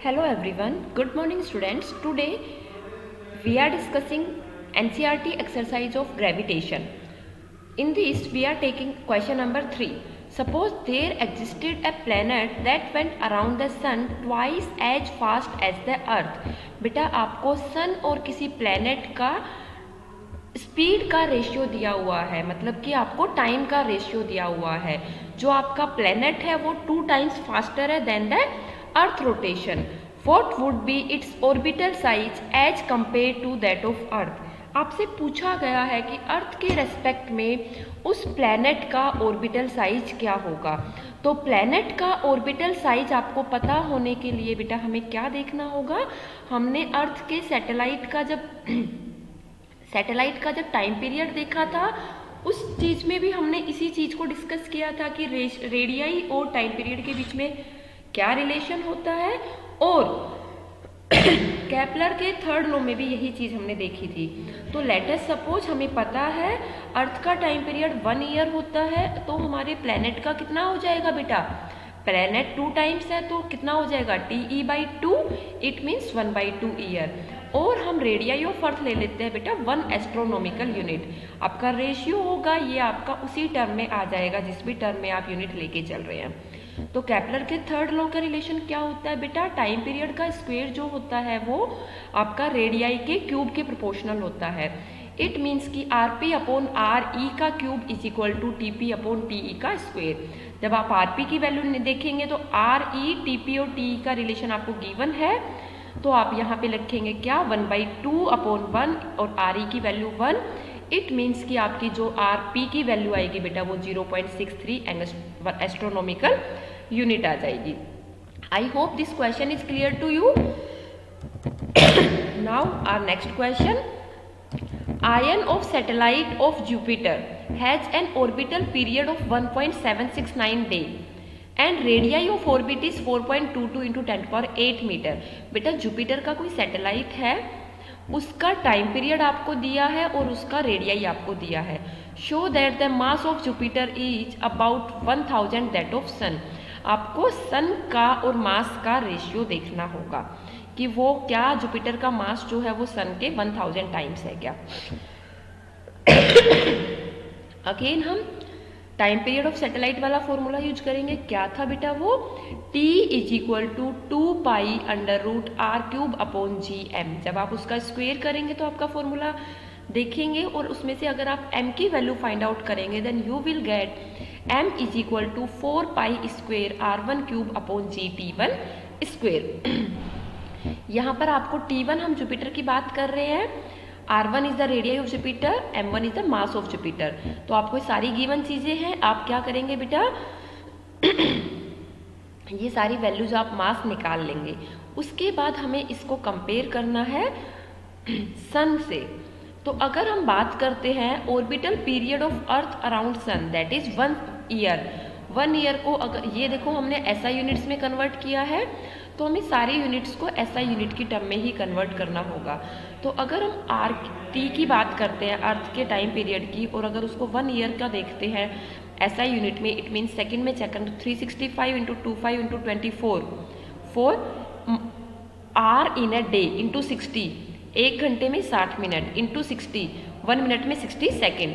Hello everyone, good morning students. Today we are discussing NCERT exercise of gravitation. In this we are taking question number 3. Suppose there existed a planet that went around the sun twice as fast as the earth. बेटा आपको सन और किसी planet का speed का ratio दिया हुआ है, मतलब कि आपको टाइम का रेशियो दिया हुआ है. जो आपका प्लैनेट है वो 2 टाइम्स फास्टर है than the earth rotation. What would be its orbital size as compare to that of earth. आपसे पूछा गया है कि अर्थ के रेस्पेक्ट में उस प्लैनेट का ऑर्बिटल साइज क्या होगा. तो प्लैनेट का ऑर्बिटल साइज आपको पता होने के लिए बेटा हमें क्या देखना होगा. हमने अर्थ के सैटेलाइट का जब टाइम पीरियड देखा था उस चीज में भी हमने इसी चीज को डिस्कस किया था कि रेडियाई और टाइम पीरियड के बीच में क्या रिलेशन होता है. और केपलर के थर्ड लॉ में भी यही चीज हमने देखी थी. तो लेट अस सपोज हमें पता है अर्थ का टाइम पीरियड 1 ईयर होता है, तो हमारे प्लैनेट का कितना हो जाएगा बेटा. प्लैनेट 2 टाइम्स है तो कितना हो जाएगा TE/2. It means 1/2 year. और हम रेडियाई ऑफ अर्थ ले लेते हैं बेटा 1 एस्ट्रोनॉमिकल यूनिट. आपका रेशियो होगा ये आपका उसी टर्म में आ जाएगा जिस भी टर्म में आप यूनिट लेके चल रहे हैं. तो केपलर के थर्ड लॉ का रिलेशन क्या होता है बेटा. टाइम पीरियड का स्क्वायर जो होता है वो आपका रेडियाई के क्यूब के प्रोपोर्शनल होता है. इट मीन्स कि RP/RE का cube is equal to TP/TE का स्क्वायर. जब आप RP की वैल्यू देखेंगे तो RE, TP और TE का रिलेशन आपको गिवन है, तो आप यहाँ पे लिखेंगे क्या 1/2/1 और RE की वैल्यू 1. इट मीन्स कि आपकी जो RP की वैल्यू आएगी बेटा वो 0.63 एस्ट्रोनॉमिकल यूनिट आ जाएगी. I hope this question is clear to you. Now our next question. Ion of satellite of Jupiter has an orbital period of 1.769 day and radii of orbit is 4.22 into 10⁸ metre. बेटा Jupiter का कोई satellite है, उसका time period आपको दिया है और उसका रेडियाई आपको दिया है. Show that the mass of Jupiter is about 1000 that of sun. आपको सन का और मास का रेशियो देखना होगा कि वो क्या जुपिटर का मास जो है वो सन के 1000 टाइम्स है क्या. अगेन हम टाइम पीरियड ऑफ सैटेलाइट वाला फॉर्मूला यूज करेंगे. क्या था बेटा वो T = 2π√r³/gm. जब आप उसका स्क्वायर करेंगे तो आपका फॉर्मूला देखेंगे और उसमें से अगर आप m की वैल्यू फाइंड आउट करेंगे then you will get m = 4π²r₁³/gT1². यहाँ पर आपको T1 हम जुपिटर की बात कर रहे हैं, R1 is the radii of Jupiter, M1 is the mass of Jupiter. तो आपको सारी गिवन चीजें हैं. आप क्या करेंगे बेटा ये सारी वैल्यूज आप मास निकाल लेंगे. उसके बाद हमें इसको कंपेयर करना है सन से. तो अगर हम बात करते हैं orbital period of earth around sun that is 1 year. 1 year को अगर ये देखो हमने SI यूनिट्स में कन्वर्ट किया है तो हमें सारी यूनिट्स को SI यूनिट की टर्म में ही कन्वर्ट करना होगा. तो अगर हम RT की बात करते हैं अर्थ के टाइम पीरियड की और अगर उसको 1 ईयर का देखते हैं SI यूनिट में, इट मीन्स सेकेंड में चेक करें 365 × 25 × 24 4 hour in a day into 60. 1 घंटे में 60 मिनट इंटू 60 1 मिनट में 60 सेकेंड.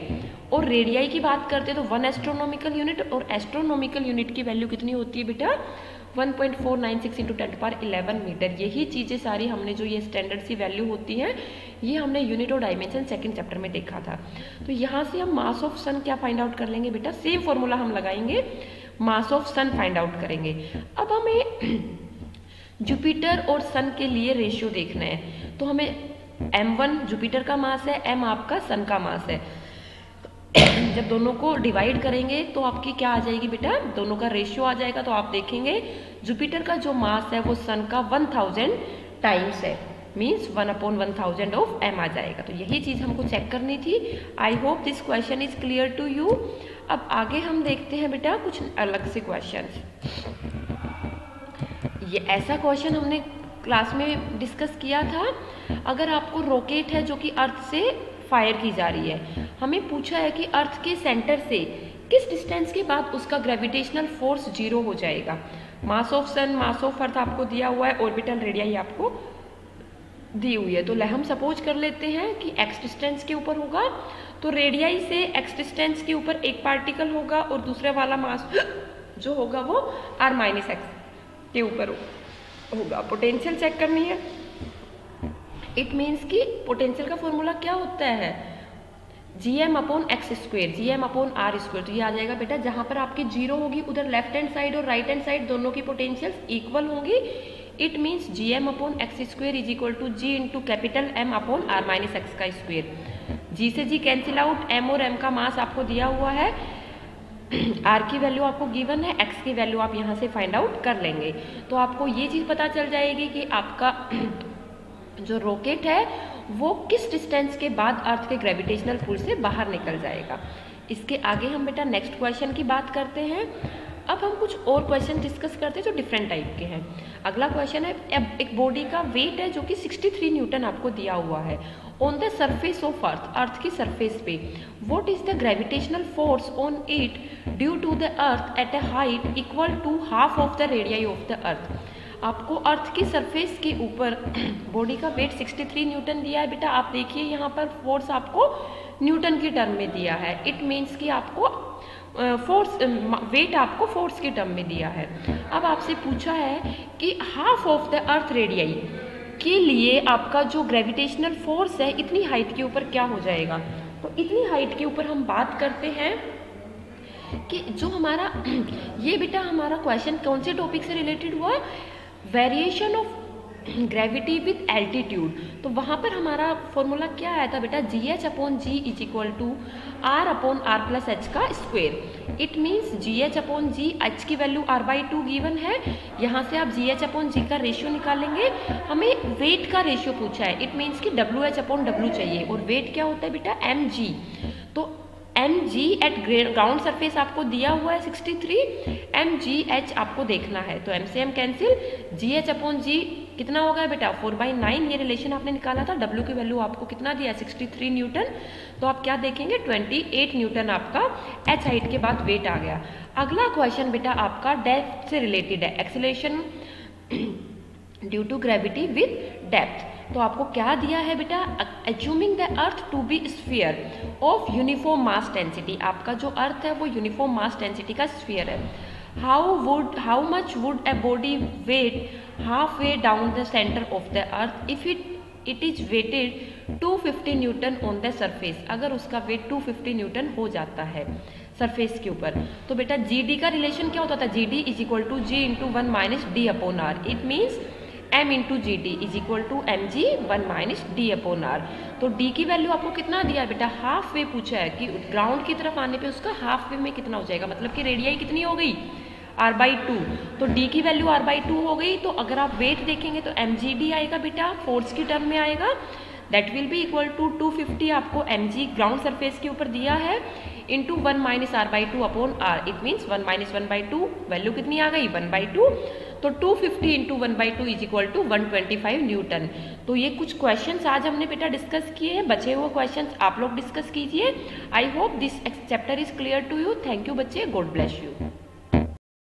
और रेडियाई की बात करते हैं तो 1 एस्ट्रोनॉमिकल यूनिट, और एस्ट्रोनॉमिकल यूनिट की वैल्यू कितनी होती है बेटा 1.496 × 10⁻11 मीटर. यही चीज़ें सारी हमने जो ये स्टैंडर्ड सी वैल्यू होती हैं ये हमने यूनिट और डायमेंशन सेकंड चैप्टर में देखा था. तो यहाँ से हम मास ऑफ सन क्या फाइंड आउट कर लेंगे बेटा. सेम फॉर्मूला हम लगाएंगे, mass of sun find out करेंगे. अब हमें जुपिटर और सन के लिए रेशियो देखना है. तो हमें M1 जुपिटर का मास है, M आपका सन का मास है. जब दोनों को डिवाइड करेंगे तो आपकी क्या आ जाएगी बेटा, दोनों का रेशियो आ जाएगा. तो आप देखेंगे जुपिटर का जो मास है वो सन का 1000 टाइम्स है, मीन्स 1/1000 ऑफ m आ जाएगा. तो यही चीज हमको चेक करनी थी. I hope this question is clear to you. अब आगे हम देखते हैं बेटा कुछ अलग से क्वेश्चन. ये ऐसा क्वेश्चन हमने क्लास में डिस्कस किया था. अगर आपको रॉकेट है जो कि अर्थ से फायर की जा रही है, हमें पूछा है कि अर्थ के सेंटर से किस डिस्टेंस के बाद उसका ग्रेविटेशनल फोर्स 0 हो जाएगा. मास of sun, mass of earth आपको दिया हुआ है, ऑर्बिटल रेडियाई आपको दी हुई है। तो हम सपोज कर लेते हैं कि एक्स डिस्टेंस के ऊपर होगा, तो रेडियाई से एक्स डिस्टेंस के ऊपर एक पार्टिकल होगा और दूसरे वाला मास जो होगा वो r माइनस एक्स के ऊपर होगा। पोटेंशियल चेक करनी है। इट मीन्स कि पोटेंशियल का फॉर्मूला क्या होता है, gm upon x square, gm upon R square. तो ये आ जाएगा बेटा, जहां पर आपकी जीरो होगी उधर लेफ्ट हैंड साइड और राइट हैंड साइड दोनों की पोटेंशियल्स इक्वल होंगी। It means gm upon x square is equal to g into capital M upon r minus x का स्क्वेयर। g से g कैंसिल आउट, m और m का मास आपको दिया हुआ है, r की वैल्यू आपको गिवन है, x की वैल्यू आप यहाँ से फाइंड आउट कर लेंगे। तो आपको ये चीज़ पता चल जाएगी कि आपका जो रॉकेट है वो किस डिस्टेंस के बाद अर्थ के ग्रेविटेशनल पुल से बाहर निकल जाएगा। इसके आगे हम बेटा नेक्स्ट क्वेश्चन की बात करते हैं। अब हम कुछ और क्वेश्चन डिस्कस करते हैं जो डिफरेंट टाइप के हैं। अगला क्वेश्चन है, अब एक बॉडी का वेट है जो कि 63 न्यूटन आपको दिया हुआ है on the surface of earth, earth की सरफेस पे। What is the gravitational force on it due to the earth at a height equal to half of the radii of the earth. आपको earth की surface के ऊपर body का wait 63 Newton दिया है बेटा। आप देखिए यहाँ पर फोर्स आपको न्यूटन की टर्म में दिया है। इट मीन्स कि आपको फोर्स वेट आपको फोर्स की टर्म में दिया है। अब आपसे पूछा है कि half of the earth radii के लिए आपका जो ग्रेविटेशनल फोर्स है इतनी हाइट के ऊपर क्या हो जाएगा। तो इतनी हाइट के ऊपर हम बात करते हैं कि जो हमारा ये बेटा हमारा क्वेश्चन कौन से टॉपिक से रिलेटेड हुआ, variation of gravity with altitude. तो वहाँ पर हमारा फॉर्मूला क्या आया था बेटा, g h upon g is equal to R upon R plus h का square. It means g h upon g, h की वैल्यू r/2 गिवन है, यहाँ से आप जी एच अपॉन जी का रेशियो निकालेंगे। हमें वेट का रेशियो पूछा है, इट मीन्स कि डब्ल्यू एच अपॉन डब्ल्यू चाहिए, और वेट क्या होता है बेटा mg। तो mg एट ग्राउंड सरफेस आपको दिया हुआ है 63, mgh आपको देखना है। तो m से m cancel, gh upon g कितना हो गया बेटा 4/9। ये रिलेशन आपने निकाला था, w की वैल्यू आपको कितना दिया 63 न्यूटन। तो आप क्या देखेंगे 28 न्यूटन आपका h हाइट के बाद वेट आ गया। अगला क्वेश्चन बेटा आपका डेप्थ से रिलेटेड है, acceleration due to gravity with depth. तो आपको क्या दिया है बेटा, assuming the earth to be sphere of uniform mass density. आपका जो अर्थ है वो यूनिफॉर्म मास डेंसिटी का स्फीयर है। How much would a body weigh half way down the centre of the earth if it is weighed 250 newton on the surface. अगर उसका wait 250 Newton हो जाता है सरफेस के ऊपर, तो बेटा जी डी का रिलेशन क्या होता था, g d is equal to g into 1 minus d upon r. It means m into g d is equal to m g 1 minus d upon r. तो d की वैल्यू आपको कितना दिया है बेटा, हाफ वे पूछा है कि ग्राउंड की तरफ आने पे उसका हाफ वे में कितना हो जाएगा, मतलब कि रेडियाई कितनी हो गई r/2। तो d की वैल्यू r/2 हो गई। तो अगर आप वेट देखेंगे तो mgd आएगा बेटा, फोर्स की टर्म में आएगा, that will be equal to 250 आपको mg ग्राउंड सरफेस के ऊपर दिया है into 1 minus r/2 upon r। It means 1 minus 1/2 value कितनी आ गई 1/2। तो 250 into 1/2 is equal to 125 newton. तो ये कुछ क्वेश्चंस आज हमने बेटा डिस्कस किए हैं, बचे हुए क्वेश्चंस आप लोग डिस्कस कीजिए। I hope this chapter is clear to you. Thank you बच्चे, गॉड ब्लेस यू।